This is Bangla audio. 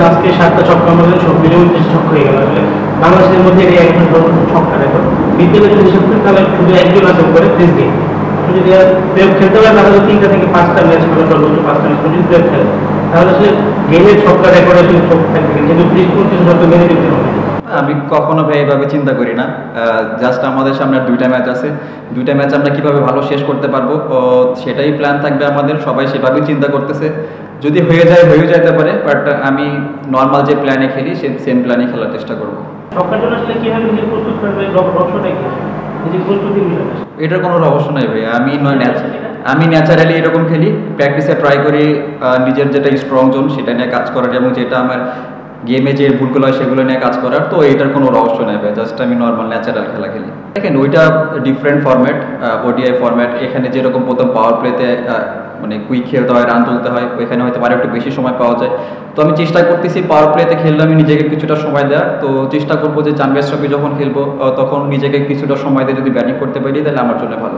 আজকে 7টা ছক্কা মারলে সব মিলে 29 ছক্কা হয়ে গেল। আসলে বাংলাদেশের মধ্যে এই একজন ছক্কা রেকর্ড। বিপিএলে যদি হিসাব করি তাহলে শুধু একজন আছে করে টেস্ট গেম। যদি প্লেঅফ খেলতে পারে তাহলে 3টা থেকে 5টা ম্যাচ খেলে সর্বোচ্চ 5টা ম্যাচ যদি প্লেঅফ খেলে তাহলে আসলে গেমের ছক্কা রেকর্ড আসলে ছক্কা থাকবে, কিন্তু 30-35 ছক্কা মেনে নিতে হবে। আমি কখনো ভাই এইভাবে চিন্তা করি না। জাস্ট আমাদের সামনে 2টা ম্যাচ আছে, 2টা ম্যাচ আমরা কিভাবে ভালো শেষ করতে পারবো সেটাই প্ল্যান থাকবে আমাদের। সবাই সেভাবেই চিন্তা করতেছে। যদি হয়ে যায় হয়ে যেতে পারে, বাট আমি নর্মাল যে প্ল্যানে খেলি সেম প্ল্যানে খেলার চেষ্টা করব। ছক্কার জন্য আসলে কিভাবে নিজে প্রস্তুত করবে, রহস্যটা কি? নিজে প্রস্তুতির বিষয়টা এটার কোনো রহস্য নাই ভাই। আমি ন্যাচারালি এরকম খেলি, প্র্যাকটিসে ট্রাই করি নিজের যেটা স্ট্রং জোন সেটা নিয়ে কাজ করার, এবং যেটা আমার গেমে যে ভুলগুলো হয় সেগুলো নিয়ে কাজ করার। তো এটার কোনো রহস্য নেই ভাই, জাস্ট আমি নর্মাল ন্যাচারাল খেলা খেলি। দেখেন ওইটা ডিফারেন্ট ফরম্যাট, ওডিআই ফরম্যাট। এখানে যেরকম প্রথম পাওয়ার প্লেতে মানে কুইক খেলতে হয়, রান তুলতে হয়, ওইখানে হয়তো আরও একটু বেশি সময় পাওয়া যায়। তো আমি চেষ্টা করতেছি পাওয়ার প্লেতে খেললে আমি নিজেকে কিছুটা সময় দেওয়ার। তো চেষ্টা করবো যে চানভেজ ট্রফি যখন খেলবো তখন নিজেকে কিছুটা সময় দিয়ে যদি ব্যাটিং করতে পারি তাহলে আমার জন্য ভালো।